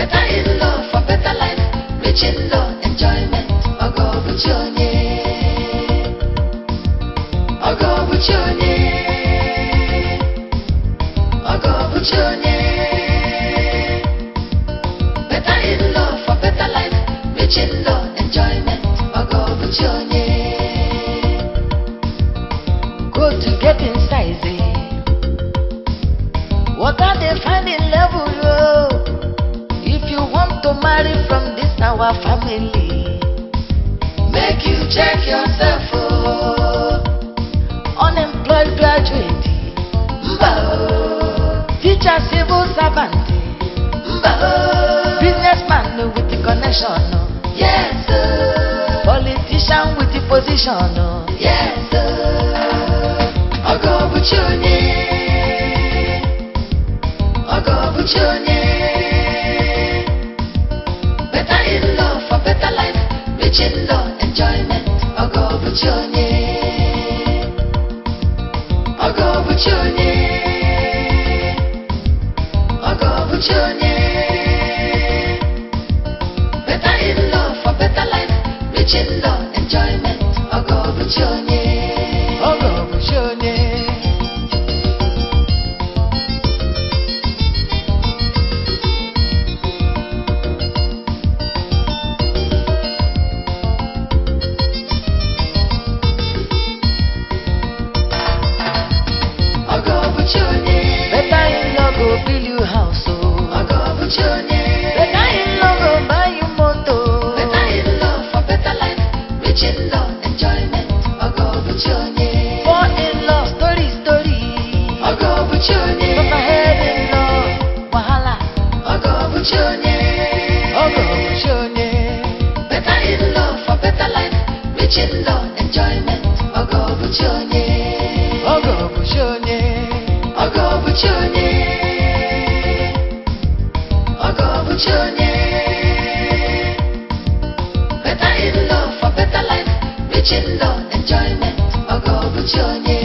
Better in love for better life, rich in love, enjoyment. Ogo buchonye, ogo buchonye, ogo buchonye. Better in love for better life, rich in love, enjoyment. Ogo buchonye. Go to get in size, what are they finding level, yo? If you want to marry from this our family, make you check yourself, oh. Unemployed graduate, mba oh. Teacher, civil servant, mba oh. Businessman with the connection, oh. Yes oh. Politician with the position, oh. Yes oh. Ogo buchonye, ogo buchonye. Better in love for better life, rich in love, enjoyment. Ogo buchonye, ogo buchonye, ogo buchonye. Better in love for better life, rich in love, enjoyment. Ogo buchonye, ogo buchonye. Better in love go build you house, oh. Ogo buchonye. Better in love go buy you motor. Better in love for better life, rich in love, enjoyment. Ogo buchonye. Fall in love, story. Ogo buchonye. Suffer head in love, wahala. Ogo buchonye. Ogo buchonye. Better in love for better life, rich in love, enjoyment. Ogo buchonye. Ogo buchonye. Ogo buchonye, ogo buchonye. Better in love for better life, rich in love, enjoyment. Ogo buchonye,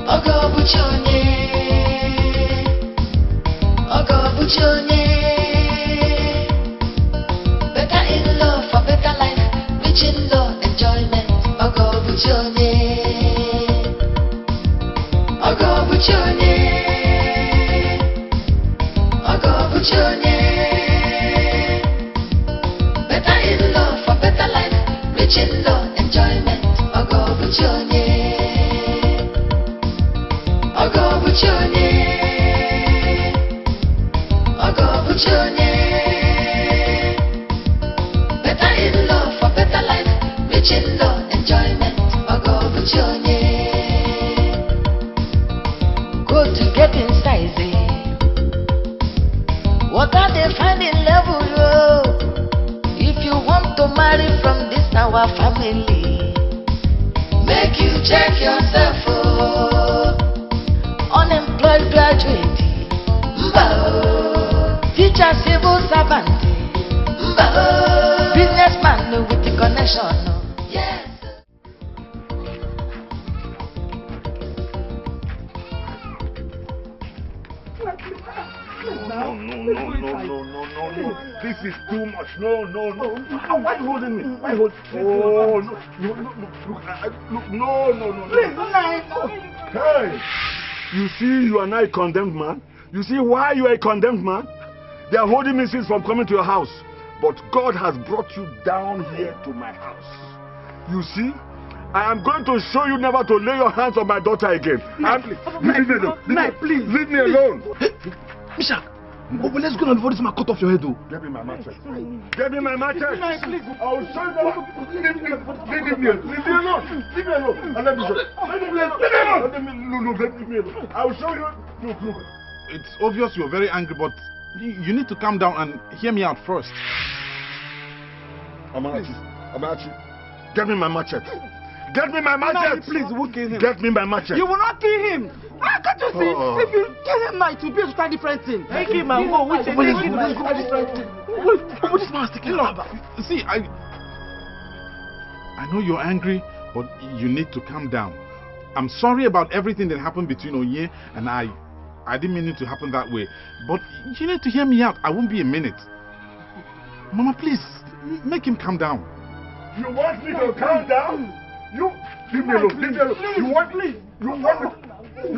ogo buchonye, ogo buchonye. Better in love for better life, rich in love, enjoyment. Ogo buchonye. Ogo buchonye, ogo buchonye. Better in love for better life, rich in love, enjoyment. Ogo buchonye, ogo buchonye, ogo buchonye. Better in love for better life, rich in love, enjoyment. Ogo buchonye. Go to get in size, what are they finding level, yo? If you want to marry from this our family, make you check yourself, oh. Unemployed graduate, mba oh. Teacher, civil servant, mba oh. Businessman with the connection, oh. Yes. No. This is too much. No. Why are you holding me? Why are you holding me? No. Please, no. Hey, you see, you are now a condemned man. You see why you are a condemned man? They are holding me since from coming to your house. But God has brought you down here to my house. You see, I am going to show you never to lay your hands on my daughter again. Please, leave me alone. Mishak, let's go now before this man cut off your head, though. Give me my machete. Give me my machete. Please. I will show you. Leave me alone. Leave me alone. And let me show you. Leave me alone. I will show you. Look. It's obvious you're very angry, but you need to calm down and hear me out first. Amarachi, get me my machete. Get me my machete. No, please, you won't kill him. Get me my machete. You will not kill him. Can't you see? If you kill him now, it will be a different thing. Take him and go. Which is different thing. What this man is taking about? See, I know you're angry, but you need to calm down. I'm sorry about everything that happened between Onye and I. I didn't mean it to happen that way. But you need to hear me out. I won't be a minute. Mama, please, make him calm down. You want me to calm down? You leave me alone. Leave me alone. You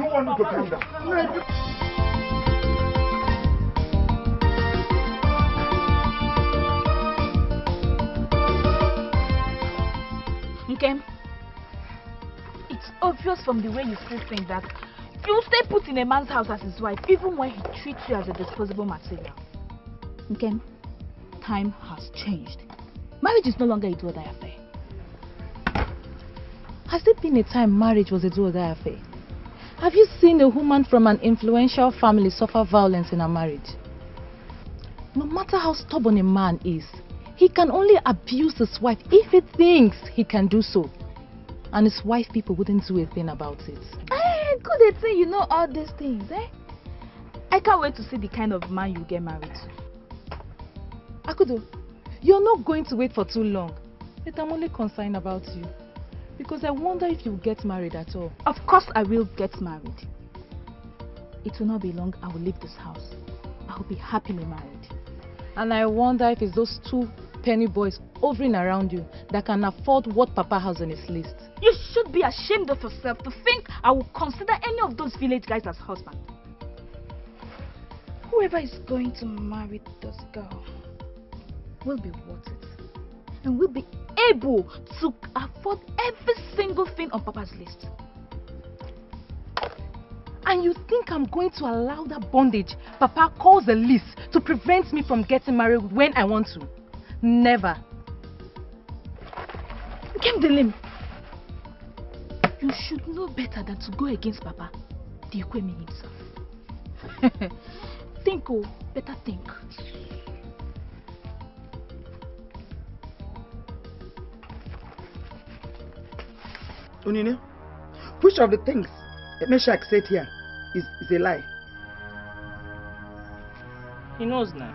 want me to calm down? Nkem, it's obvious from the way you still think that you stay put in a man's house as his wife even when he treats you as a disposable material. Nkem, time has changed. Marriage is no longer a do-or-die affair. Has there been a time marriage was a do-or-die affair? Have you seen a woman from an influential family suffer violence in a marriage? No matter how stubborn a man is, he can only abuse his wife if he thinks he can do so. And his wife people wouldn't do a thing about it. Good they say you know all these things, eh? I can't wait to see the kind of man you get married to. Akudo, you're not going to wait for too long. But I'm only concerned about you. Because I wonder if you'll get married at all. Of course I will get married. It will not be long, I will leave this house. I will be happily married. And I wonder if it's those two penny boys hovering around you that can afford what Papa has on his list. You should be ashamed of yourself to think I will consider any of those village guys as husband. Whoever is going to marry this girl will be worth it. And will be able to afford every single thing on Papa's list. And you think I'm going to allow that bondage Papa calls a list to prevent me from getting married when I want to? Never. Nkem Delim, you should know better than to go against Papa, the Ekwueme himself. Think, oh, better think. Unine, which of the things Meshach said here is a lie? He knows now.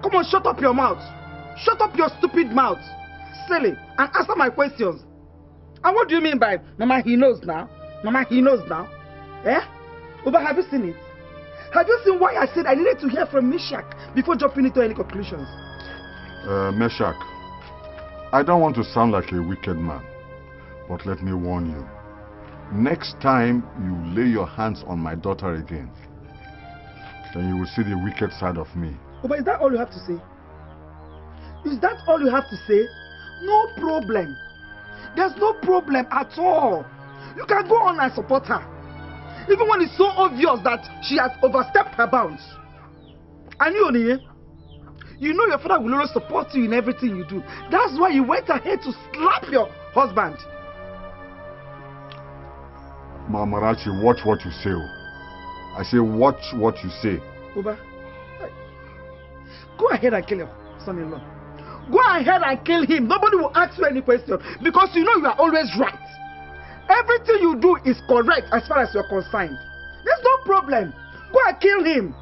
Come on, shut up your mouth. Shut up your stupid mouth. Silly, and answer my questions. And what do you mean by Mama, he knows now? Mama, he knows now? Eh? Uba, have you seen it? Have you seen why I said I needed to hear from Meshach before jumping into any conclusions? Meshach, I don't want to sound like a wicked man, but let me warn you. Next time you lay your hands on my daughter again, then you will see the wicked side of me. Uba, is that all you have to say? Is that all you have to say? No problem. There's no problem at all. You can go on and support her. Even when it's so obvious that she has overstepped her bounds. And you, Oniye, you know your father will always support you in everything you do. That's why you went ahead to slap your husband. Marachi, watch what you say. I say watch what you say. Uba, go ahead and kill your son-in-law. Go ahead and kill him. Nobody will ask you any question because you know you are always right. Everything you do is correct as far as you're concerned. There's no problem. Go and kill him.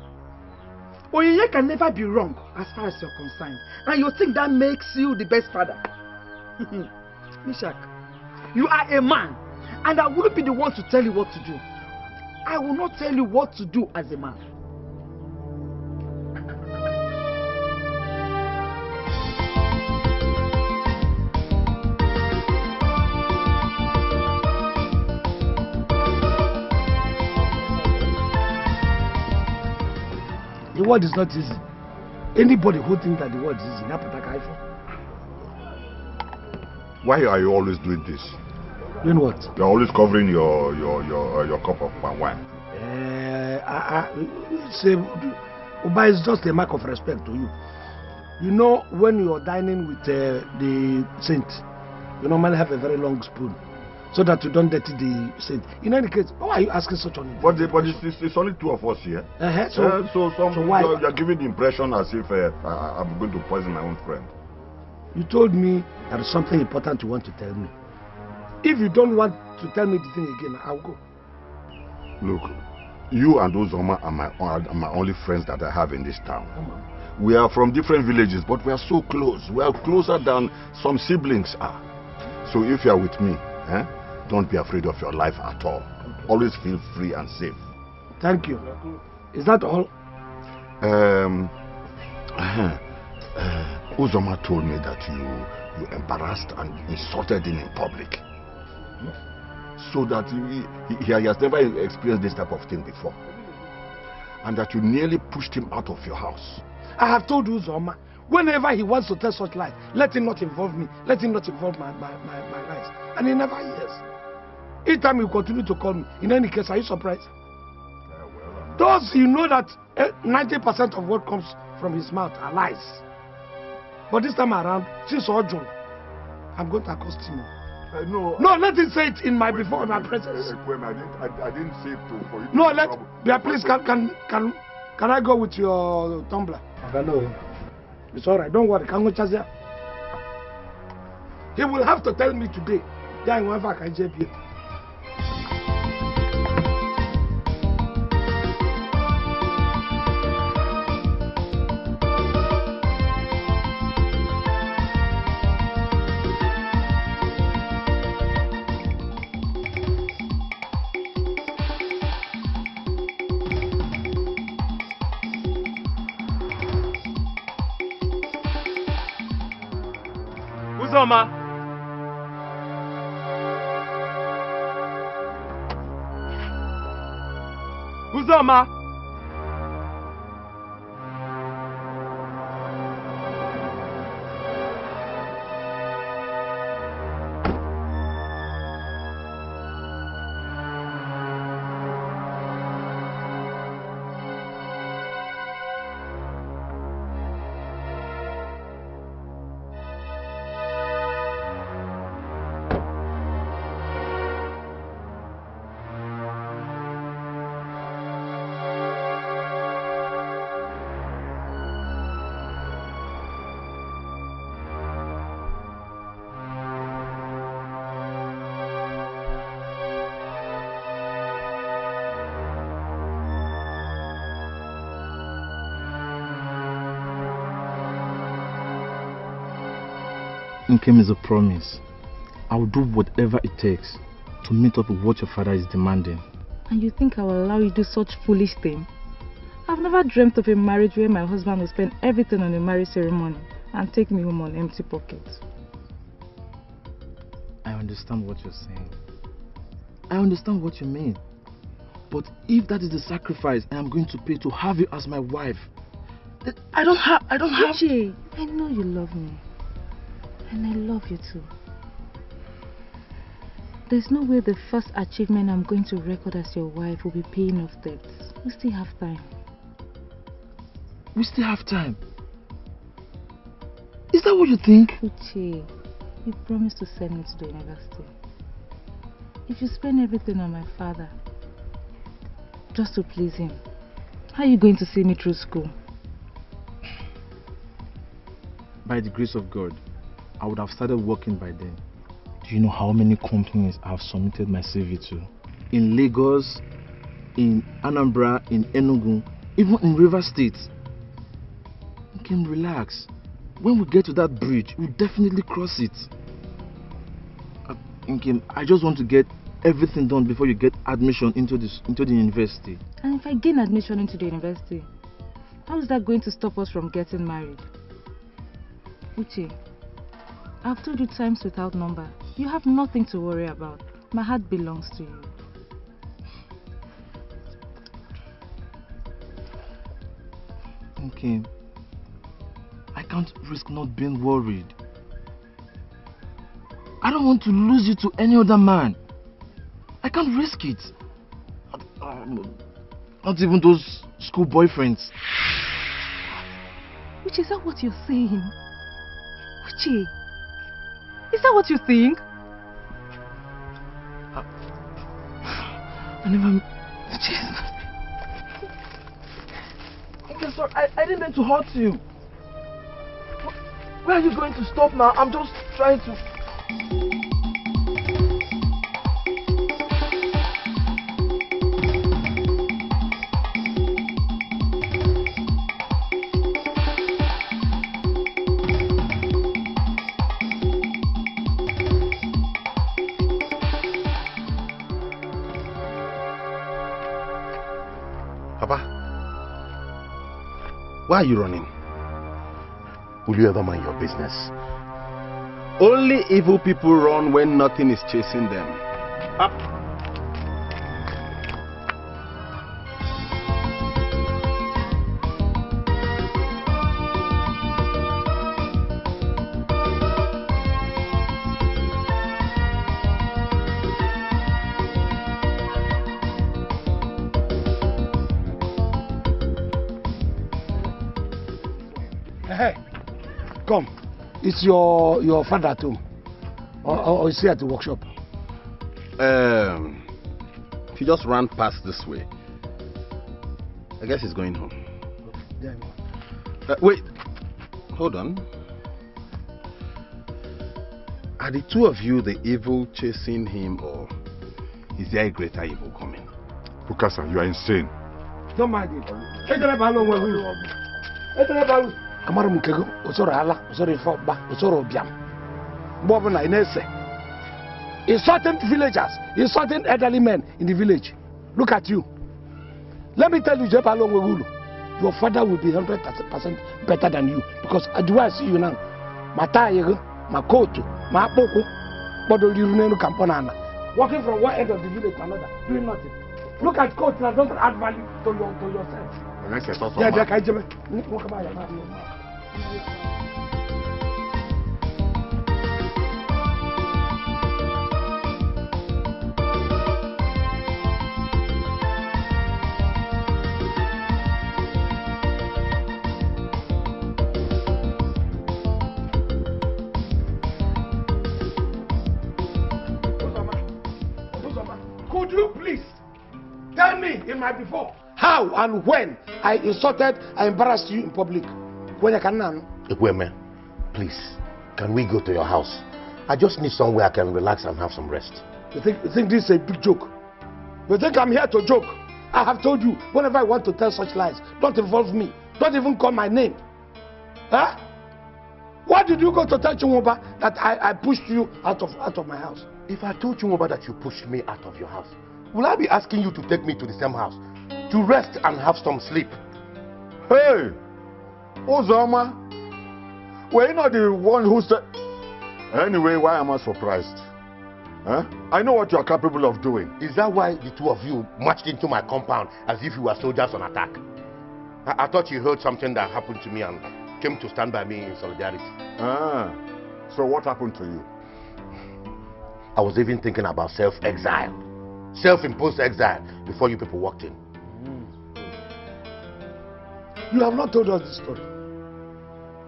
Oyeye can never be wrong as far as you're concerned. And you think that makes you the best father. Meshach, you are a man. And I wouldn't be the one to tell you what to do. I will not tell you what to do as a man. The world is not easy. Anybody who thinks that the world is easy, Why are you always doing this? Doing what? You're always covering your cup of wine. Uba is just a mark of respect to you. You know, when you're dining with the saint, you normally have a very long spoon, so that you don't dirty the saint. In any case, why are you asking such an But it's only two of us here. So why? You're giving the impression as if I'm going to poison my own friend. You told me there is something important you want to tell me. If you don't want to tell me the thing again, I'll go. Look, you and Uzoma are my only friends that I have in this town. We are from different villages, but we are so close. We are closer than some siblings are. So if you are with me, don't be afraid of your life at all. Always feel free and safe. Thank you. Is that all? Uzoma told me that you embarrassed and insulted him in public. So that he has never experienced this type of thing before. And that you nearly pushed him out of your house. I have told Uzoma, whenever he wants to tell such lies, let him not involve me, let him not involve my lies. And he never hears. Each time he continue to call me, in any case, are you surprised? Those you know that 90% of what comes from his mouth are lies. But this time around, since Ojo, I'm going to accost him. No, let him say it in my presence. I didn't say it for you. No, please, can I go with your tumbler? Hello. It's all right. Don't worry. Can go Chazia. He will have to tell me today. Uzoma! Uzoma! Nkem is a promise. I will do whatever it takes to meet up with what your father is demanding. And you think I will allow you to do such foolish thing? I've never dreamt of a marriage where my husband will spend everything on the marriage ceremony and take me home on empty pockets. I understand what you're saying. I understand what you mean. But if that is the sacrifice I am going to pay to have you as my wife, then I don't have... Uche, I know you love me. And I love you too. There's no way the first achievement I'm going to record as your wife will be paying off debts. We still have time. We still have time? Is that what you think? Uche, you promised to send me to the university. If you spend everything on my father, just to please him, how are you going to see me through school? By the grace of God, I would have started working by then. Do you know how many companies I have submitted my CV to? In Lagos, in Anambra, in Enugu, even in River State. Nkem, relax. When we get to that bridge, we'll definitely cross it. Nkem, I just want to get everything done before you get admission into the university. And if I gain admission into the university, how is that going to stop us from getting married? Uche, I've told you times without number. You have nothing to worry about. My heart belongs to you. Okay. I can't risk not being worried. I don't want to lose you to any other man. I can't risk it. Not even those school boyfriends. Which is that what you're saying? Uche, is that what you think? I never... Okay, sorry, I didn't mean to hurt you. Where are you going to stop now? I'm just trying to... Why are you running? Will you ever mind your business? Only evil people run when nothing is chasing them. Up. Hey, come. It's your father at home. Or is he at the workshop? He just ran past this way. I guess he's going home. Yeah. Wait. Hold on. Are the two of you the evil chasing him, or is there a greater evil coming? Bukasa, you are insane. Don't mind it. Kamaru mukego, osoro ala, osoro ifoba, osoro biam. Bobo na inese. Insulting villagers, insulting elderly men in the village. Look at you. Let me tell you, your father will be 100% better than you, because the way I see you now, my tie, my coat, my poko, walking from one end of the village to another, doing nothing. Look at coat that doesn't add value to yourself. Could you please tell me in my before how and when I insulted, I embarrassed you in public? When I can now. Ekwueme, please, can we go to your house? I just need somewhere I can relax and have some rest. You think this is a big joke? You think I'm here to joke? I have told you, whenever I want to tell such lies, don't involve me. Don't even call my name. Huh? Why did you go to tell Chumba that I pushed you out of my house? If I told Chumba that you pushed me out of your house, will I be asking you to take me to the same house to rest and have some sleep? Hey, Ozoma, were you not the one who said... Anyway, why am I surprised? Huh? I know what you are capable of doing. Is that why the two of you marched into my compound as if you were soldiers on attack? I thought you heard something that happened to me and came to stand by me in solidarity. Ah, so what happened to you? I was even thinking about self-exile. Self-imposed exile before you people walked in. You have not told us this story.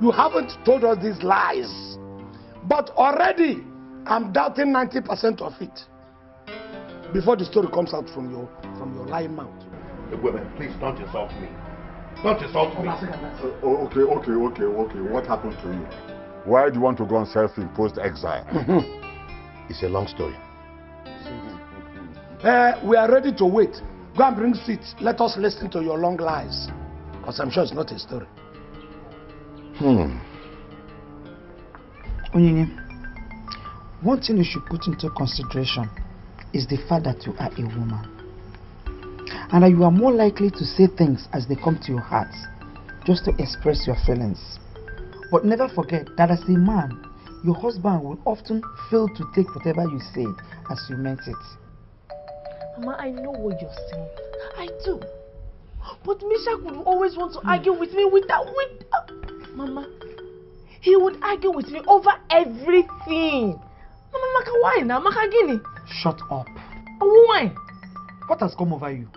You haven't told us these lies. But already, I'm doubting 90% of it before the story comes out from your lying mouth. Ekwueme, please don't insult me. Don't insult me. Okay. What happened to you? Why do you want to go on self-imposed exile? It's a long story. We are ready to wait. Go and bring seats. Let us listen to your long lies. Because I'm sure it's not a story. Onyinye, one thing you should put into consideration is the fact that you are a woman. And that you are more likely to say things as they come to your heart, just to express your feelings. But never forget that as a man, your husband will often fail to take whatever you say as you meant it. Mama, I know what you're saying. I do. But Misha would always want to argue with me Mama, he would argue with me over everything. Mama, Maka, why now? Maka Gini. Shut up. Oh, why? What has come over you?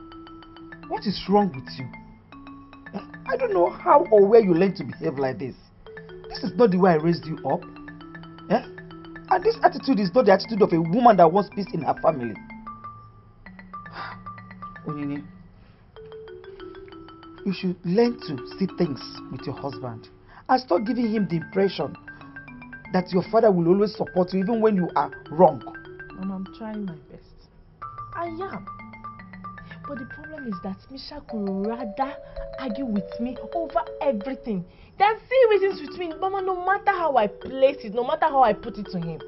What is wrong with you? I don't know how or where you learned to behave like this. This is not the way I raised you up. And this attitude is not the attitude of a woman that wants peace in her family. Onyinye, you should learn to see things with your husband and stop giving him the impression that your father will always support you even when you are wrong. Mama, I'm trying my best. I am. But the problem is that Misha could rather argue with me over everything than see reasons with me. Mama, no matter how I place it, no matter how I put it to him.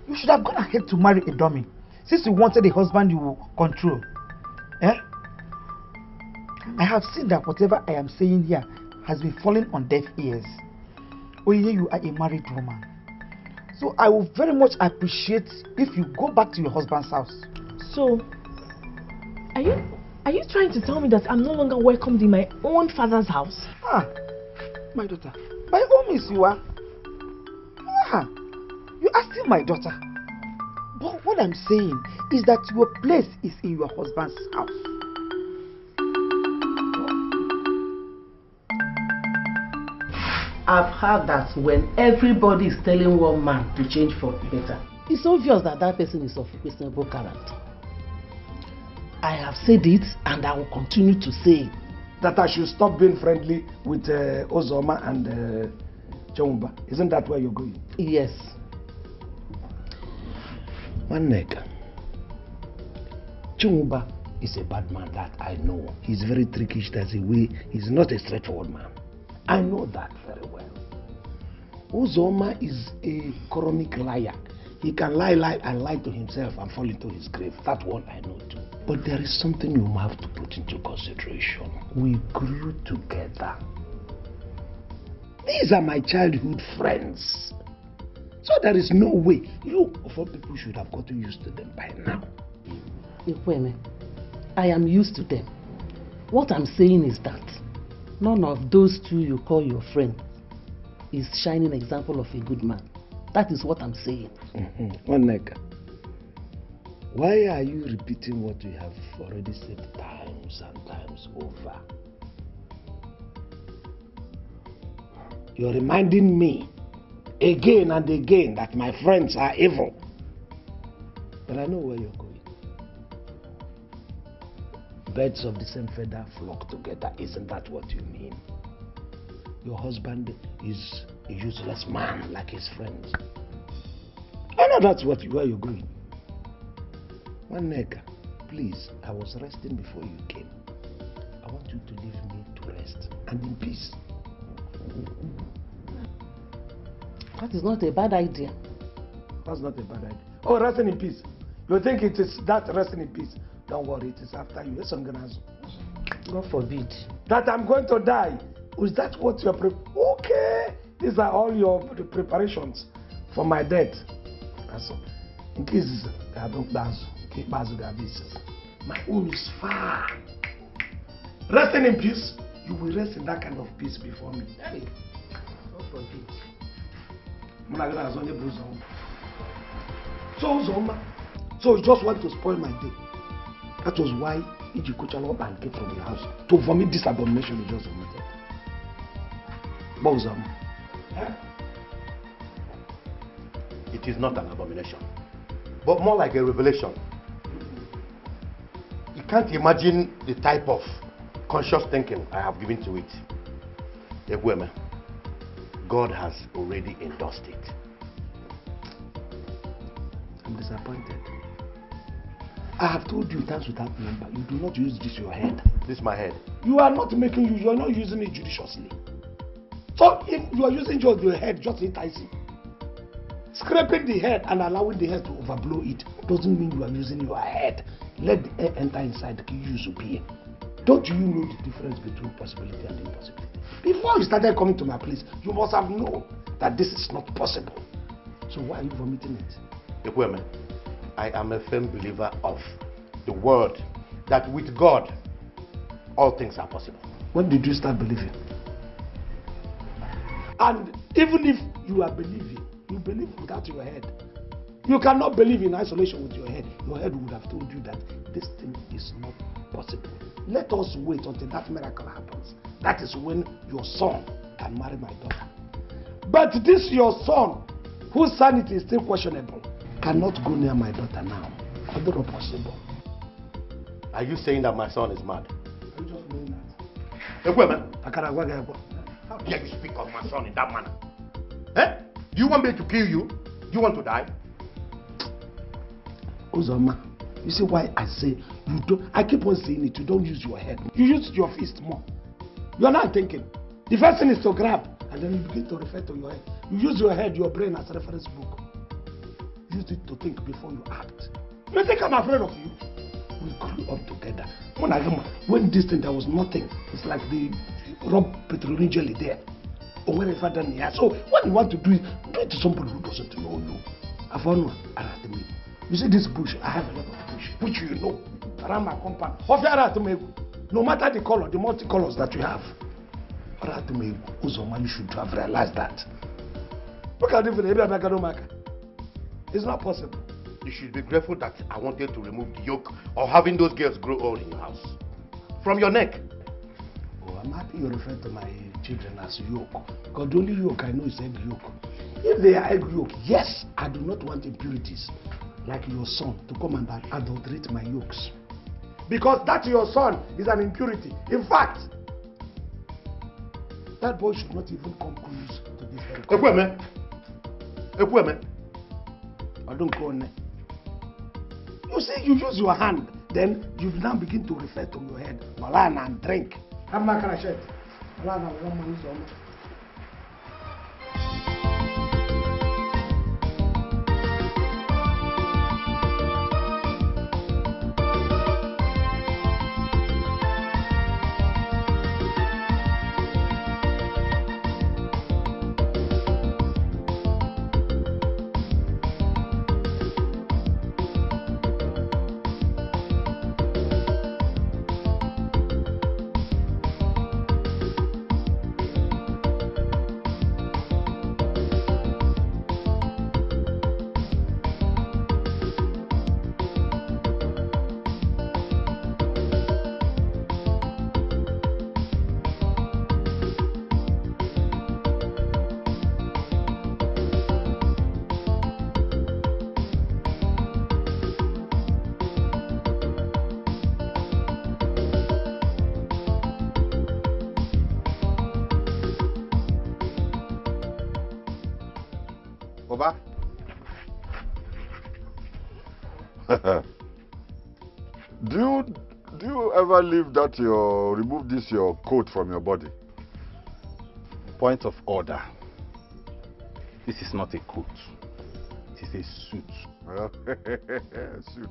You should have gone ahead to marry a dummy, since you wanted a husband you will control. I have seen that whatever I am saying here has been falling on deaf ears. Oye, you are a married woman. So I will very much appreciate if you go back to your husband's house. So, are you trying to tell me that I'm no longer welcomed in my own father's house? Ah, my daughter, by all means you are. Ah, you are still my daughter. But what I'm saying is that your place is in your husband's house. I've heard that when everybody is telling one man to change for better, it's obvious that that person is of questionable character. I have said it and I will continue to say it. That I should stop being friendly with Ozoma and Chumba. Isn't that where you're going? Yes. One neck. Chumba is a bad man, that I know. He's very trickish, that's a way. He's not a straightforward man. I know that very well. Ozoma is a chronic liar. He can lie and lie to himself and fall into his grave. That one I know too. But there is something you have to put into consideration. We grew together. These are my childhood friends. So there is no way you of all people should have gotten used to them by now. Ekwueme, I am used to them. What I'm saying is that none of those two you call your friend is shining example of a good man. That is what I'm saying. One neck. Why are you repeating what you have already said times and times over? You're reminding me again and again that my friends are evil. But I know where you're going. Birds of the same feather flock together. Isn't that what you mean? Your husband is a useless man like his friends. I know that's where you're going. One nigga, please, I was resting before you came. I want you to leave me to rest and in peace. That is not a bad idea. That's not a bad idea. Oh, resting in peace. You think it is that resting in peace? Don't worry, it is after you. God forbid. That I'm going to die. Is that what you're okay? These are all your preparations for my death. That's all. In case I don't dance, my own is far. Resting in peace, you will rest in that kind of peace before me. Hey. God forbid. So you just want to spoil my day. That was why Iji Kuchalo and came from your house to vomit this abomination you just vomited. It is not an abomination, but more like a revelation. You can't imagine the type of conscious thinking I have given to it. Ekwueme, God has already endorsed it. I'm disappointed. I have told you times without number, you do not use this your head. This is my head. You are not making use, you are not using it judiciously. So if you are using just your head, just enticing. Scraping the head and allowing the head to overblow it doesn't mean you are using your head. Let the air enter inside the use of being. Don't you know the difference between possibility and impossibility? Before you started coming to my place, you must have known that this is not possible. So why are you vomiting it? Ekwueme, I am a firm believer of the word that with God, all things are possible. When did you start believing? And even if you are believing, you believe without your head. You cannot believe in isolation with your head. Your head would have told you that this thing is not possible. Let us wait until that miracle happens. That is when your son can marry my daughter. But this your son, whose sanity is still questionable, cannot go near my daughter now. Although possible. Are you saying that my son is mad? Are you just doing that? Ekwueme, how dare you speak of my son in that manner? Eh? Do you want me to kill you? Do you want to die? Uzoma, you see why I say you don't. I keep on saying it. You don't use your head. You use your fist more. You are not thinking. The first thing is to grab, and then you begin to refer to your head. You use your head, your brain as a reference book. Use it to think before you act. You think I'm afraid of you? We grew up together. When this thing, there was nothing. It's like the rub petroleum jelly there. Or wherever done here. So what you want to do is do it to somebody who doesn't know you. I found one around me. You see this bush, I have a lot of bush, which you know, around my compound. No matter the color, the multicolors that you have. You should have realized that. Look at it. It's not possible. You should be grateful that I wanted to remove the yoke of having those girls grow old in your house. From your neck. Oh, I'm happy you refer to my children as yoke. Because the only yoke I know is egg yolk. If they are egg yolk, yes, I do not want impurities like your son to come and adulterate my yolks. Because that your son is an impurity. In fact, that boy should not even come close to this very Ekwueme. Ekwueme. I don't go on. You see, you use your hand, then you now begin to refer to your head. Malana and drink. Have my kind of shirt. Malana, Oba? do you ever leave that remove your coat from your body? Point of order. This is not a coat. It is a suit. Suit.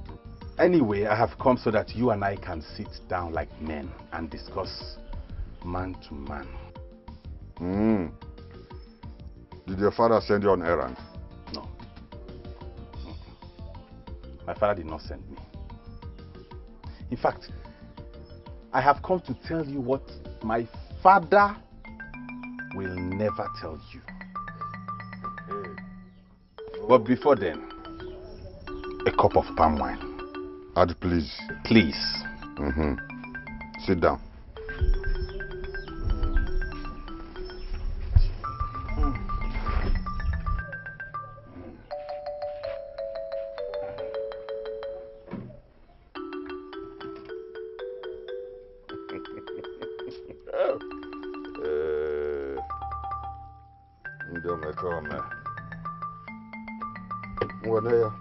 Anyway, I have come so that you and I can sit down like men and discuss man to man. Did your father send you on errand? No. My father did not send me. In fact, I have come to tell you what my father will never tell you. But before then, a cup of palm wine. Add, please. Please. Sit down.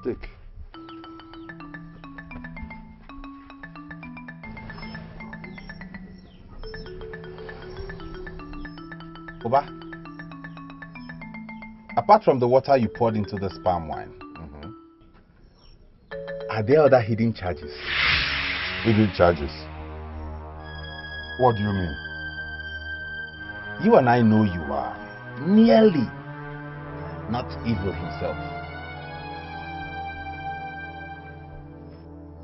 Take. Oba, apart from the water you poured into this palm wine, are there other hidden charges? Hidden charges? What do you mean? You and I know you are nearly not evil himself.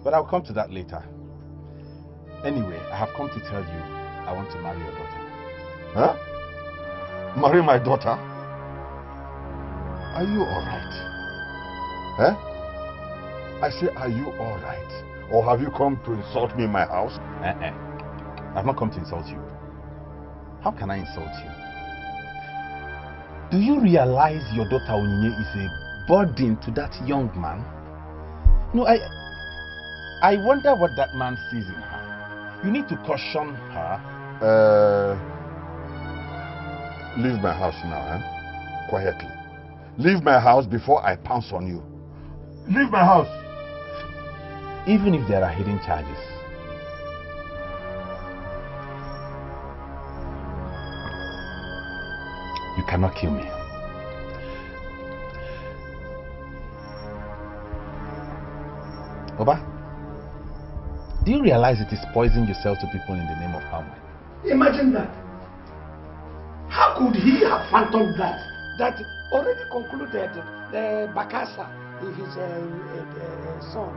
But I'll come to that later. Anyway, I have come to tell you I want to marry your daughter. Huh? Marry my daughter? Are you alright? Huh? I say, are you alright? Or have you come to insult me in my house? I've not come to insult you. How can I insult you? Do you realize your daughter Onyinye is a burden to that young man? No, I wonder what that man sees in her. You need to caution her. Leave my house now, quietly. Leave my house before I pounce on you. Leave my house. Even if there are hidden charges. You cannot kill me. Oba, Do you realize it is poison you sell to people in the name of palm wine? Imagine that. How could he have phantomed that? That already concluded Bakasa, his son,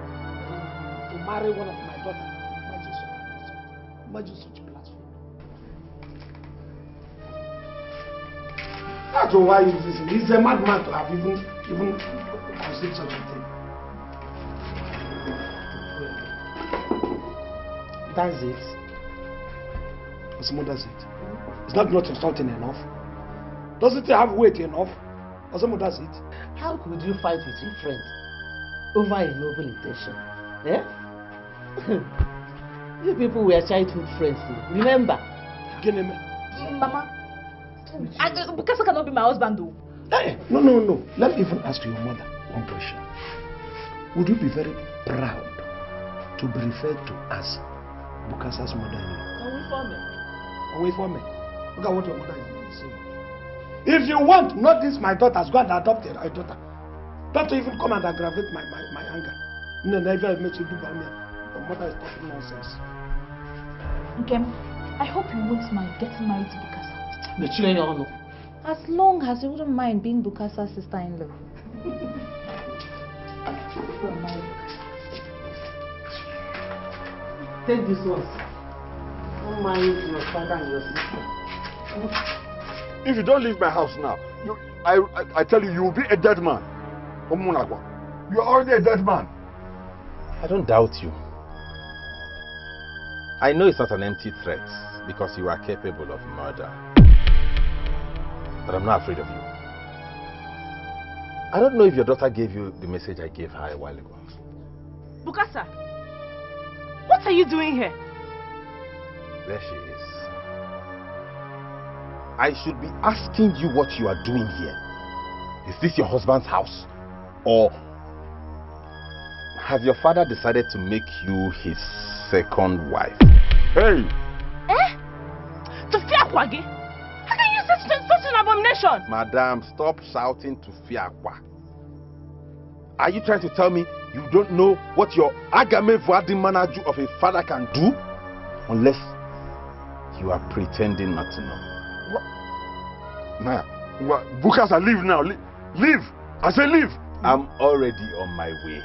to marry one of my daughters. Imagine such blasphemy. That's why he's a madman to have even considered such a thing. That's it. That's it. Is that not insulting enough? Doesn't it have weight enough? That's it. How could you fight with your friend over a noble intention? Eh? You people were childhood friends, remember? Mama, Bukasa cannot be my husband though. Hey, no. Let me even ask your mother one question. Would you be very proud to be referred to as Bukasa's mother-in-law? Away from me. Look at what your mother is saying. If you want, not this my daughter, go and adopt a daughter. Don't even come and aggravate my anger. No, never makes you do by me. Your mother is talking nonsense. Nkem, I hope you won't mind getting married to Bukasa. As long as you wouldn't mind being Bukasa's sister-in-law. Take this one. Don't mind your father and your sister. If you don't leave my house now, I tell you, you will be a dead man. You are already a dead man. I don't doubt you. I know it's not an empty threat because you are capable of murder. But I'm not afraid of you. I don't know if your daughter gave you the message I gave her a while ago. Bukasa, what are you doing here? There she is. I should be asking you what you are doing here. Is this your husband's house? Or has your father decided to make you his second wife? Hey! Eh? To Fiakwage? How can you say such an abomination? Madam, stop shouting to Fiakwa. Are you trying to tell me you don't know what your Agame Vuadi Manaju of a father can do? Unless you are pretending not to know. Nah, Bukasa, leave now. Leave! I say leave! I'm already on my way,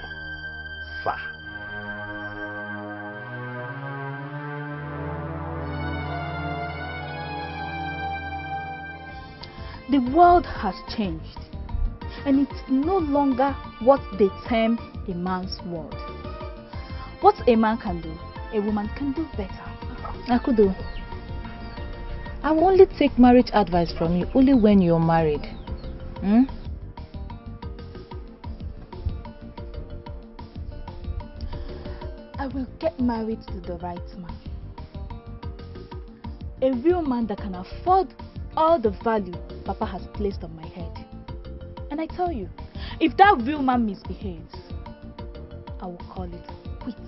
sir. The world has changed, and it's no longer what they term a man's world. What a man can do, a woman can do better. Akudo, I will only take marriage advice from you only when you're married. I will get married to the right man. A real man that can afford all the value Papa has placed on my head. And I tell you, if that real man misbehaves, I will call it quits.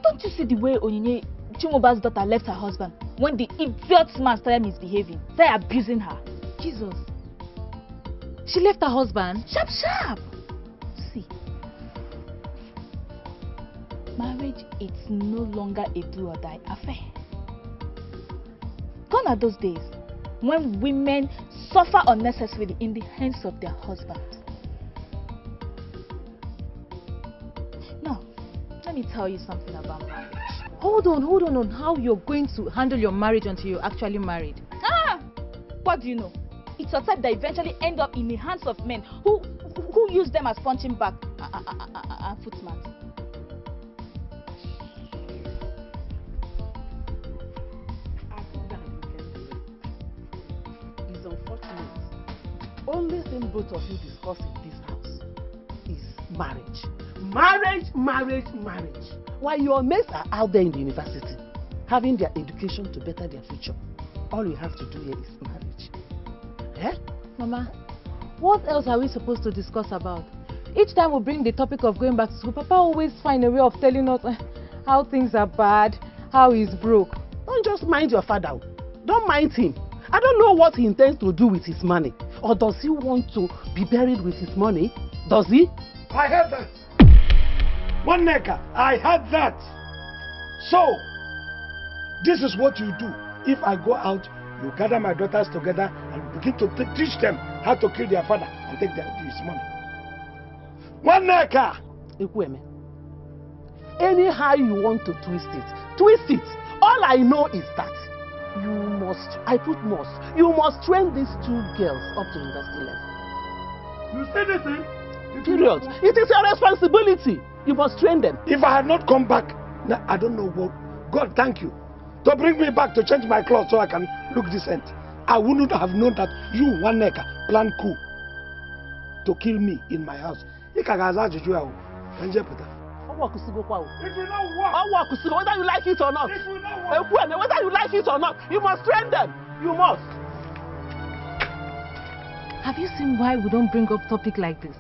Don't you see the way Onyinye Chimoba's daughter left her husband when the idiot man started misbehaving, started abusing her? Jesus. She left her husband? Sharp. See, marriage is no longer a do or die affair. Gone are those days when women suffer unnecessarily in the hands of their husbands. Now, let me tell you something about marriage. Hold on. How you're going to handle your marriage until you're actually married? What do you know? It's a type that eventually end up in the hands of men who use them as punching bag and footmat. It's unfortunate. Only thing both of you discuss in this house is marriage. Marriage. While your mates are out there in the university, having their education to better their future, all we have to do here is marriage. Eh? Mama, what else are we supposed to discuss about? Each time we bring the topic of going back to school, Papa always finds a way of telling us how things are bad, how he's broke. Don't just mind your father. Don't mind him. I don't know what he intends to do with his money. Or does he want to be buried with his money? Does he? I heard that. One neka, I had that. So, this is what you do. If I go out, you gather my daughters together and begin to teach them how to kill their father and take his money. One neka! Ekwueme, anyhow you want to twist it. All I know is that you must train these two girls up to university level. You say the same? Period. It is your responsibility. You must train them. If I had not come back, now I don't know what. God, thank you. To bring me back to change my clothes so I can look decent. I wouldn't have known that you, one neka, planned coup to kill me in my house. If you not work, whether you like it or not. Whether you like it or not, you must train them. You must. Have you seen why we don't bring up topic like this?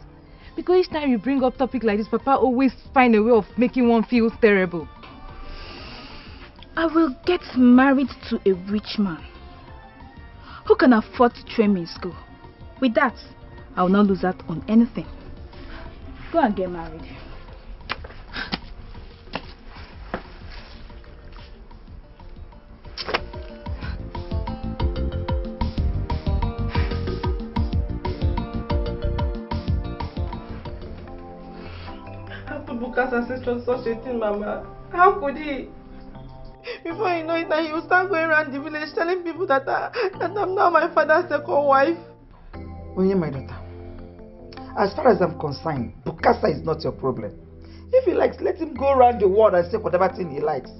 Because each time you bring up topic like this, Papa always find a way of making one feel terrible. I will get married to a rich man who can afford to train me in school. With that, I will not lose out on anything. Go and get married. How could Buka's ancestor such a thing, Mama? How could he? Before you know it, he will start going around the village telling people that I'm now my father's second wife. Onye, my daughter, as far as I'm concerned, Bukasa is not your problem. If he likes, let him go around the world and say whatever thing he likes.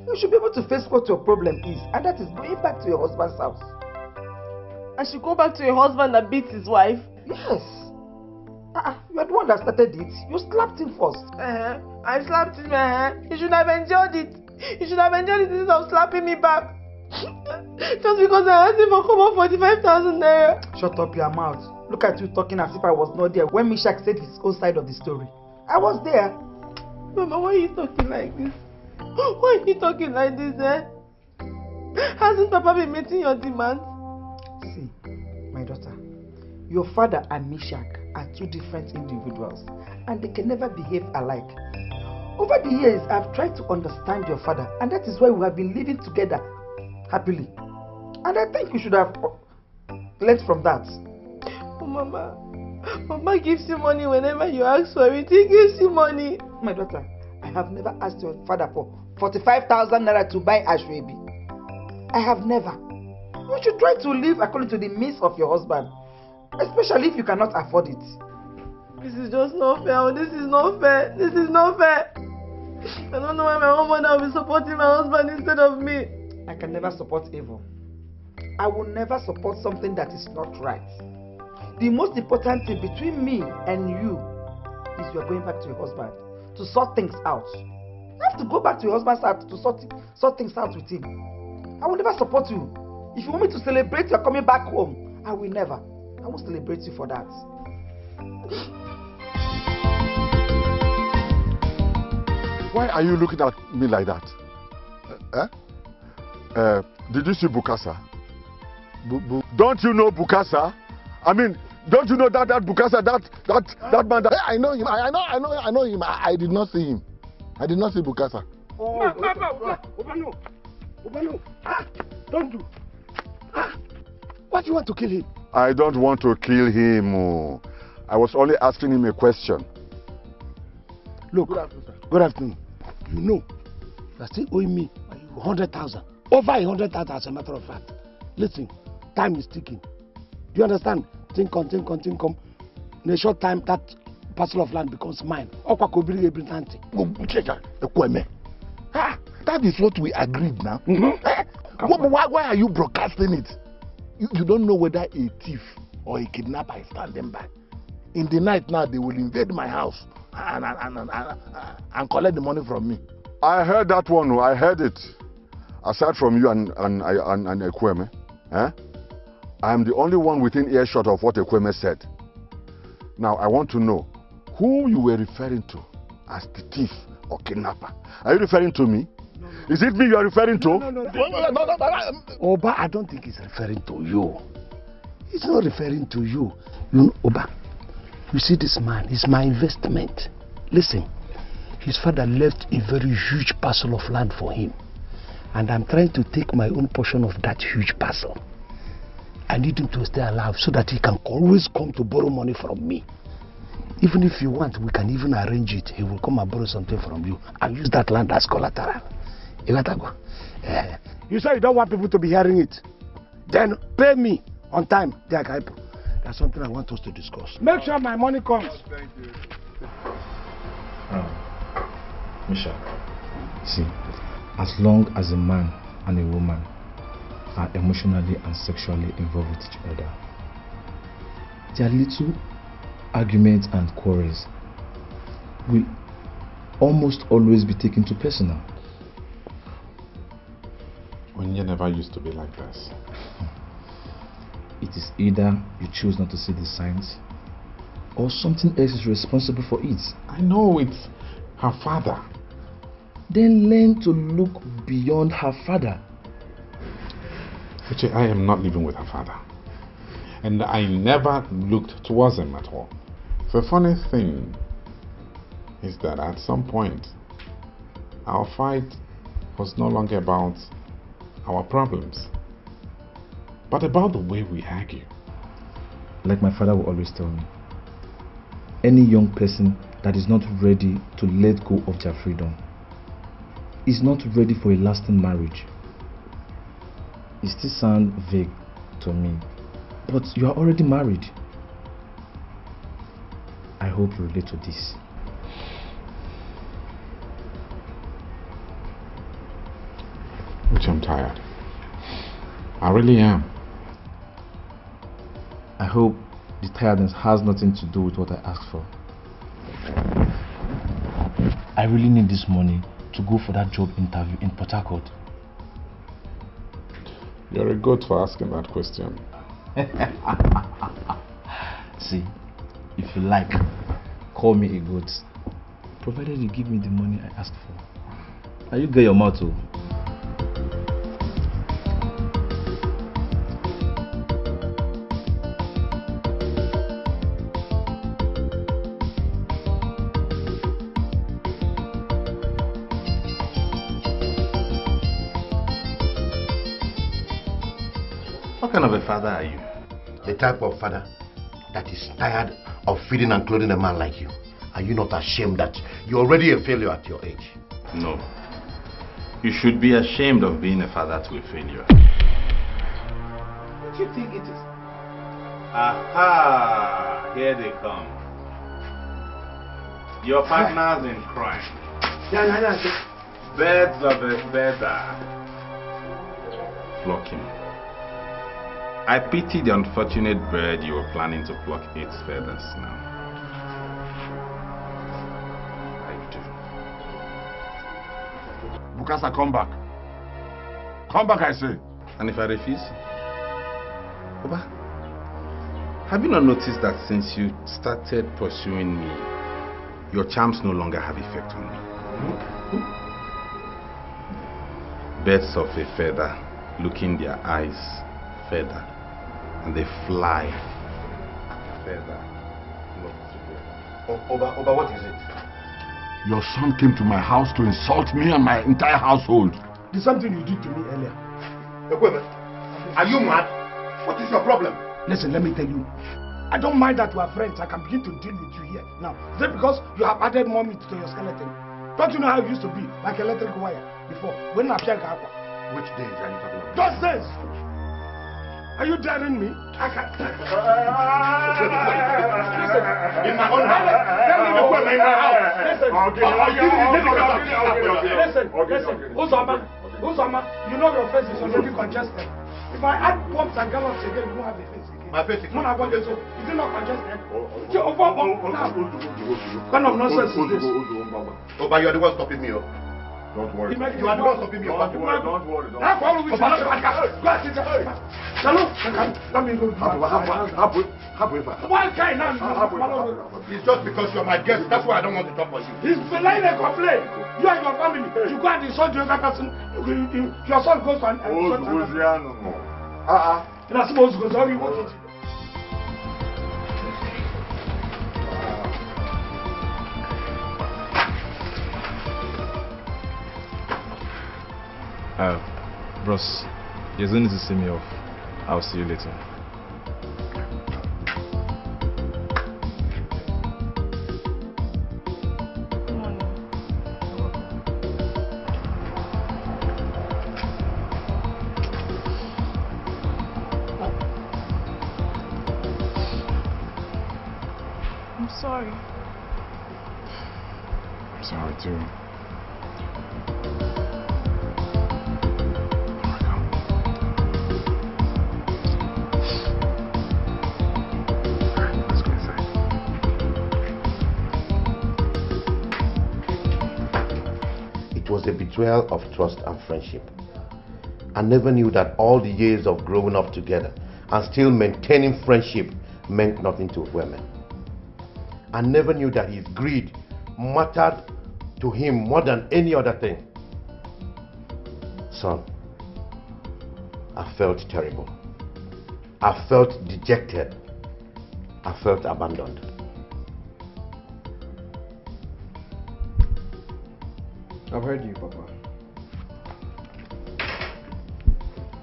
You should be able to face what your problem is, and that is going back to your husband's house. I should go back to a husband that beats his wife? Yes. You are the one that started it. You slapped him first. I slapped him. He should have enjoyed it. He should have enjoyed it instead of slapping me back. Just because I asked him for cover 45,000 naira. Shut up your mouth. Look at you talking as if I was not there when Mishak said his own side of the story. I was there. Mama, why are you talking like this? Why are you talking like this, Hasn't Papa been meeting your demands? See, my daughter, your father and Mishak are two different individuals and they can never behave alike. Over the years, I've tried to understand your father, and that is why we have been living together happily. And I think you should have learned from that. Oh, Mama gives you money whenever you ask for it. He gives you money. My daughter, I have never asked your father for 45,000 naira to buy Ashwebi. I have never. You should try to live according to the means of your husband, especially if you cannot afford it. This is just not fair. This is not fair. This is not fair. I don't know why my own mother will be supporting my husband instead of me. I can never support evil. I will never support something that is not right. The most important thing between me and you is you are going back to your husband to sort things out. You have to go back to your husband's house to sort things out with him. I will never support you. If you want me to celebrate your coming back home, I will never. I won't celebrate you for that. Why are you looking at me like that? Did you see Bukasa? Don't you know Bukasa? I mean, don't you know that Bukasa, that man that... I know him. I know him. I did not see him. I did not see Bukasa. Obano. Don't do. Why do you want to kill him? I don't want to kill him. I was only asking him a question. Look, good afternoon. You know, you are still owing me 100,000. Over 100,000 as a matter of fact. Listen, time is ticking. Do you understand? Think on. In a short time, that parcel of land becomes mine. Ekwueme. That is what we agreed now. Why are you broadcasting it? You don't know whether a thief or a kidnapper is standing by. In the night now, they will invade my house and collect the money from me. I heard that one. I heard it. Aside from you and Ekwueme, I am the only one within earshot of what Ekwueme said. Now, I want to know who you were referring to as the thief or kidnapper. Are you referring to me? No. Is it me you are referring to? No. Oba, I don't think he's referring to you. He's not referring to you. Oba, you see this man, he's my investment. Listen, his father left a very huge parcel of land for him. And I'm trying to take my own portion of that huge parcel. I need him to stay alive so that he can always come to borrow money from me. Even if you want, we can even arrange it. He will come and borrow something from you and use that land as collateral. You say you don't want people to be hearing it. Then pay me on time. That's something I want us to discuss. Make sure my money comes. Thank you. Misha, see, as long as a man and a woman are emotionally and sexually involved with each other, their little arguments and quarrels will almost always be taken to personal. Onyinye never used to be like this. It is either you choose not to see the signs, or something else is responsible for it. I know it's her father. Then learn to look beyond her father. Uche, I am not living with her father. And I never looked towards him at all. The funny thing is that at some point, our fight was no longer about our problems, but about the way we argue. Like my father would always tell me, any young person that is not ready to let go of their freedom is not ready for a lasting marriage. It still sounds vague to me, but you are already married. I hope you relate to this. Which I'm tired. I really am. I hope the tiredness has nothing to do with what I asked for. I really need this money to go for that job interview in Port Harcourt. You're a goat for asking that question. See, if you like, call me a goat, provided you give me the money I asked for. Now you get your mouth. What kind of a father are you? The type of father that is tired of feeding and clothing a man like you. Are you not ashamed that you're already a failure at your age? No. You should be ashamed of being a father to a failure. What do you think it is? Aha! Here they come. Your partners in crime. Birds of a feather. Pluck him. I pity the unfortunate bird you were planning to pluck its feathers now. I do. Bukasa, come back. Come back, I say. And if I refuse? Oba, have you not noticed that since you started pursuing me, your charms no longer have effect on me? Birds of a feather, look in their eyes, feather, and they fly. Feather. Oba, what is it? Your son came to my house to insult me and my entire household. There's something you did to me earlier. Ekwueme, are you mad? What is your problem? Listen, let me tell you. I don't mind that we are friends. I can begin to deal with you here. Now, is it because you have added more meat to your skeleton? Don't you know how it used to be? Like electric wire before. When I Which days are you talking about? those days! Are you daring me? I can't. Listen, in my own house. Ekwueme, in my house. Listen. Uzoma, you know your face is already congested. If I add bumps and gallops again, you won't have a face again. My face is not congested. Is it not congested? What kind of nonsense is this? Oba, you're the one stopping me. Don't worry. You are the one stopping me. Don't worry. Go and sit down. Let me go. Why can't I? It's just because you're my guest. That's why I don't want to talk for you. He's delaying a complaint. You and your family. You go and insult the other person. Your son goes and that's supposed to go. How do you want it? Bros, you don't need to see me off. I'll see you later. I'm sorry. I'm sorry too. It was a betrayal of trust and friendship. I never knew that all the years of growing up together and still maintaining friendship meant nothing to Ekwueme. I never knew that his greed mattered to him more than any other thing. Son, I felt terrible. I felt dejected. I felt abandoned. I've heard you, Papa.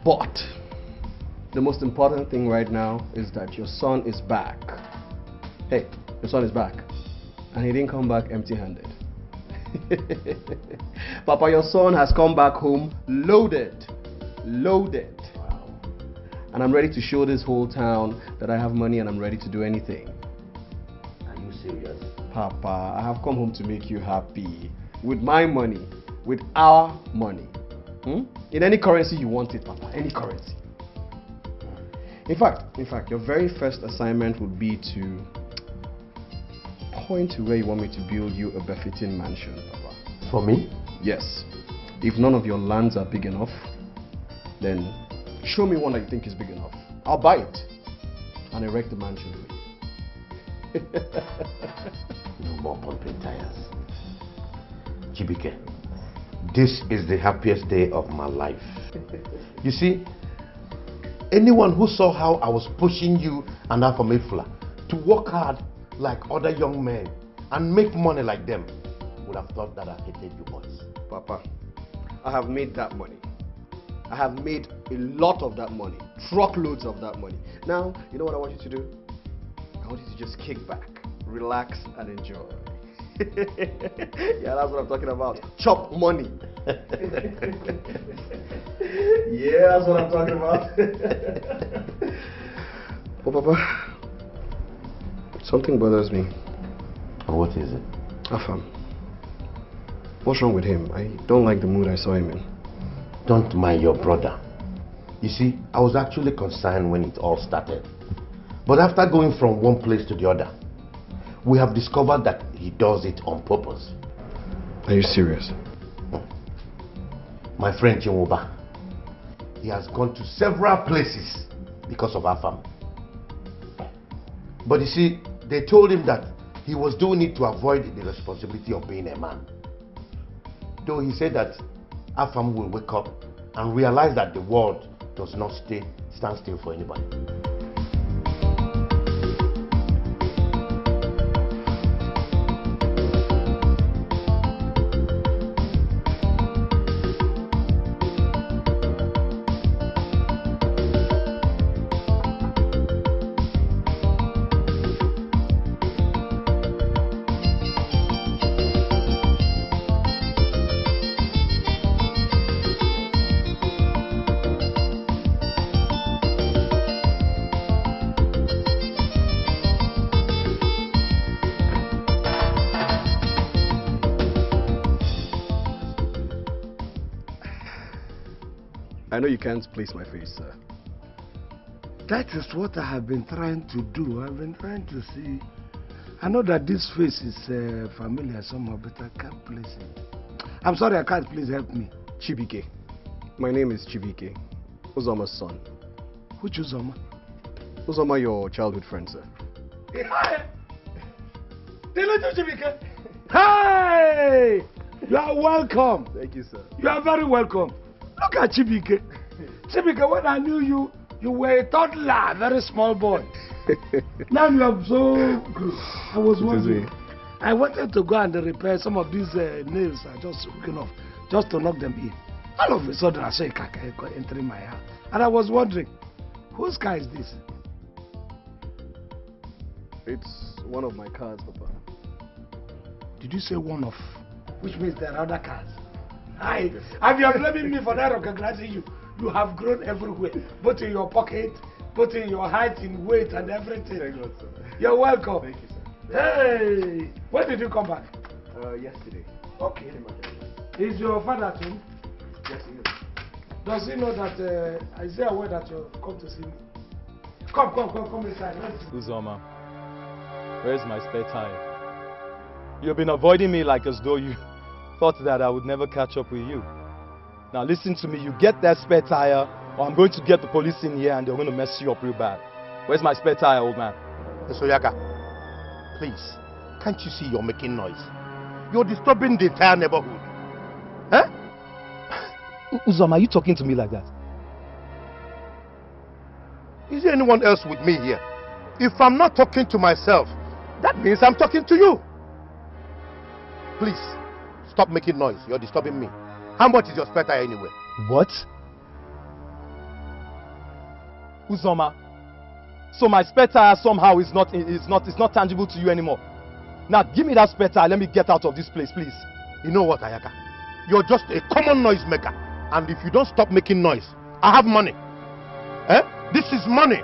But the most important thing right now is that your son is back. Hey, your son is back. And he didn't come back empty-handed. Papa, your son has come back home loaded. Loaded. Wow. And I'm ready to show this whole town that I have money and I'm ready to do anything. Are you serious? Papa, I have come home to make you happy. With my money. With our money. In any currency you want it, Papa. Any currency. In fact, your very first assignment would be to point to where you want me to build you a befitting mansion, Papa. For me? Yes. If none of your lands are big enough, then show me one that you think is big enough. I'll buy it and erect the mansion for you. No more pumping tires. Chibike, this is the happiest day of my life. You see, anyone who saw how I was pushing you and Afamefula to work hard like other young men and make money like them would have thought that I hated you boys. Papa, I have made that money. I have made a lot of that money. Truckloads of that money. Now, you know what I want you to do? I want you to just kick back, relax and enjoy. Yeah, that's what I'm talking about. Chop money. Yeah, that's what I'm talking about. Oh, Papa, something bothers me. And what is it? Afam. What's wrong with him? I don't like the mood I saw him in. Don't mind your brother. You see, I was actually concerned when it all started. But after going from one place to the other, we have discovered that he does it on purpose. Are you serious? My friend Chinwoba, he has gone to several places because of Afam. But you see, they told him that he was doing it to avoid the responsibility of being a man. Though he said that Afam will wake up and realize that the world does not stand still for anybody. I know you can't place my face, sir. That is what I have been trying to do. I've been trying to see. I know that this face is familiar somehow, but I can't place it. I'm sorry, I can't. Please help me. Chibike. My name is Chibike. Uzoma's son. Which Uzoma? Uzoma, your childhood friend, sir. Hey! You are welcome. Thank you, sir. You are very welcome. Look at Chibike. Chibike, when I knew you, you were a toddler, very small boy. Now you are so good. I was wondering. I wanted to go and repair some of these nails are just hooking off, just to knock them in. All of a sudden, I saw a car entering my house. And I was wondering, whose car is this? It's one of my cars, Papa. Did you say one of? Which means there are other cars. If you are blaming me for that, recognizing you, you have grown everywhere. Both in your pocket, both in your height, in weight, and everything. Thank God, sir. You're welcome. Thank you, sir. Hey! When did you come back? Yesterday. Okay. Is your father at home? Yes, he is. Does he know that, is he aware that you come to see me? Come inside. Uzoma, where's my spare tire? You've been avoiding me like as though you thought that I would never catch up with you. Now listen to me, you get that spare tire or I'm going to get the police in here and they're going to mess you up real bad. Where's my spare tire, old man? Soyaka, please, can't you see you're making noise? You're disturbing the entire neighborhood. Huh? Uzoma, are you talking to me like that? Is there anyone else with me here? If I'm not talking to myself, that means I'm talking to you. Please, stop making noise. You're disturbing me. How much is your spare tire anyway? What? Uzoma, so my spare tire somehow is not tangible to you anymore. Now give me that spare tire, let me get out of this place, please. You know what, Ayaka? You're just a common noise maker. And if you don't stop making noise, I have money. Eh? This is money.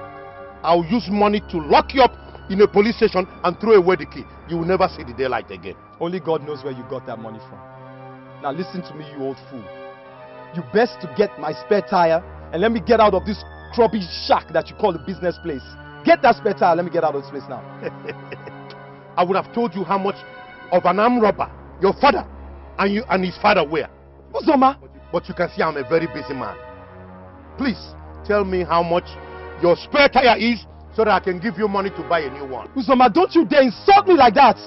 I'll use money to lock you up in a police station and throw away the key. You will never see the daylight again. Only God knows where you got that money from. Now listen to me, you old fool. You best to get my spare tire and let me get out of this crubby shack that you call a business place. Get that spare tire, let me get out of this place now. I would have told you how much of an armed robber your father and his father were. Uzoma! But you can see I'm a very busy man. Please, tell me how much your spare tire is so that I can give you money to buy a new one. Uzoma, don't you dare insult me like that!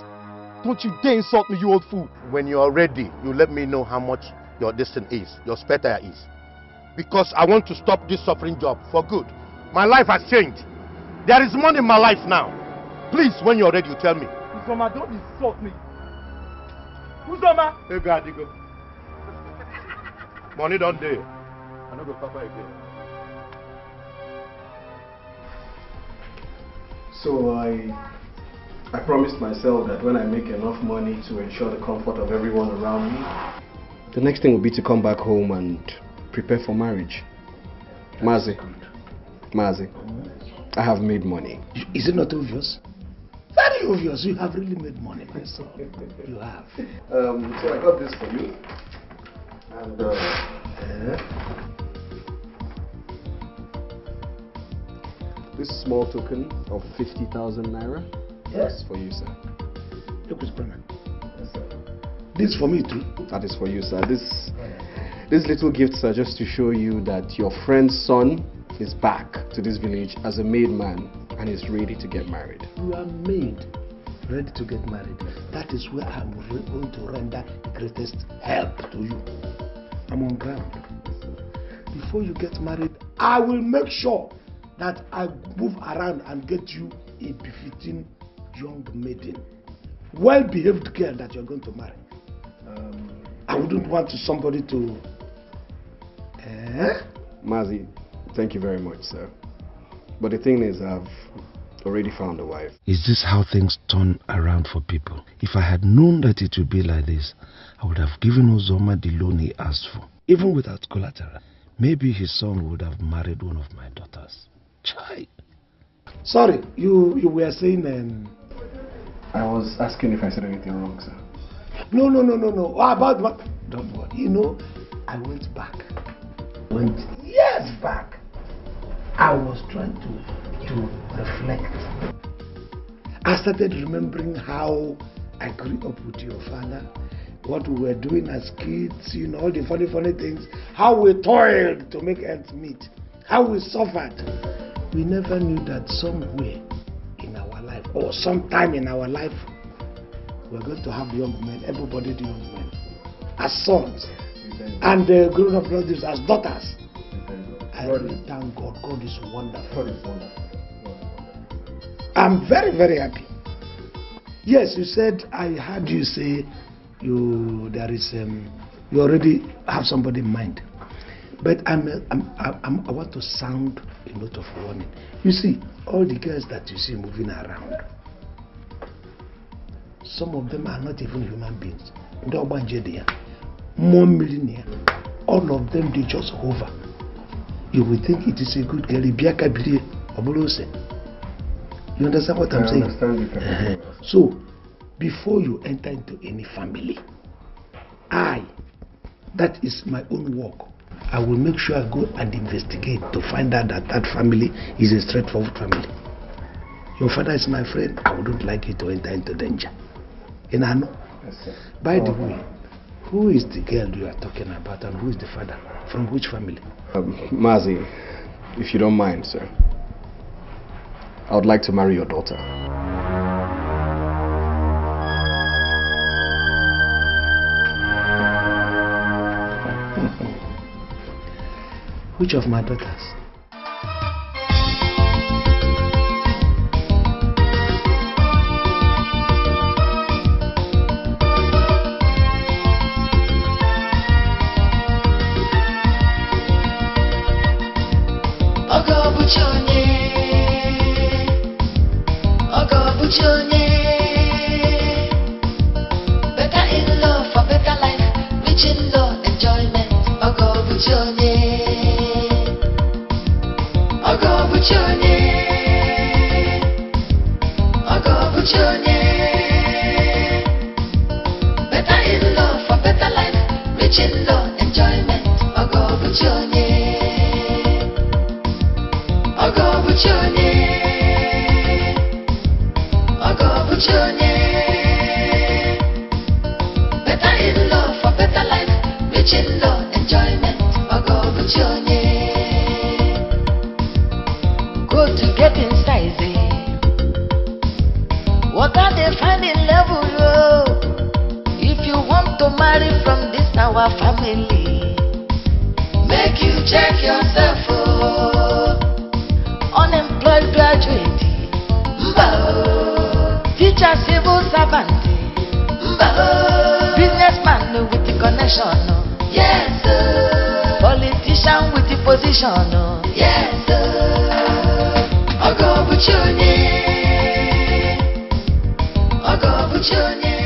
Don't you dare insult me, you old fool. When you are ready, you let me know how much your distance is, your spare tire is. Because I want to stop this suffering job for good. My life has changed. There is money in my life now. Please, when you're ready, you tell me. Uzoma, don't insult me. Uzoma! Hey, God, you go. Money don't do. I don't go papa again. So I promised myself that when I make enough money to ensure the comfort of everyone around me, the next thing will be to come back home and prepare for marriage. Mazi, I have made money. Is it not obvious? Very obvious. You have really made money, my son. You have. So I got this for you. And this small token of 50,000 naira. Yes. For you, sir. Ekwueme. Yes, sir. This is for me too. That is for you, sir. These little gifts are just to show you that your friend's son is back to this village as a made man and is ready to get married. You are made ready to get married. That is where I'm going to render the greatest help to you. I'm on ground. Before you get married, I will make sure that I move around and get you a befitting young maiden. Well-behaved girl that you're going to marry. I wouldn't want somebody to... Mazi, thank you very much, sir. But the thing is, I've already found a wife. Is this how things turn around for people? If I had known that it would be like this, I would have given Uzoma the loan he asked for, even without collateral. Maybe his son would have married one of my daughters. Chai. Sorry, you were saying... I was asking if I said anything wrong, sir. No. About what? Don't worry. You know, I went back. Went years back. I was trying to reflect. I started remembering how I grew up with your father, what we were doing as kids, you know, all the funny things, how we toiled to make ends meet, how we suffered. We never knew that somewhere in our life, or sometime in our life, we're going to have young men, everybody the young men, as sons, and grown up relatives as daughters. I really thank God. God is wonderful. God is wonderful. I'm very, very happy. Yes, you said, I heard you say you already have somebody in mind. But I want to sound a note of warning. You see, all the girls that you see moving around, some of them are not even human beings. More millionaire. All of them, they just hover. You will think it is a good girl. You understand what I'm saying? Understand. So, before you enter into any family, that is my own work. I will make sure I go and investigate to find out that that family is a straightforward family. Your father is my friend. I wouldn't like you to enter into danger. And I know. Yes, by the way, who is the girl you are talking about and who is the father? From which family? Mazi, if you don't mind, sir, I would like to marry your daughter. Which of my daughters? Better in love for better life, rich in love, enjoyment. Better in love for better life, rich in love, enjoyment. Better in love for better life, rich in love, enjoyment. Go to get in size. What are they finding level? If you want to marry from this our family, make you check yourself. Unemployed graduate, teacher, civil servant, businessman with the connection, yes, politician with the position, yes. Ogo buchonye.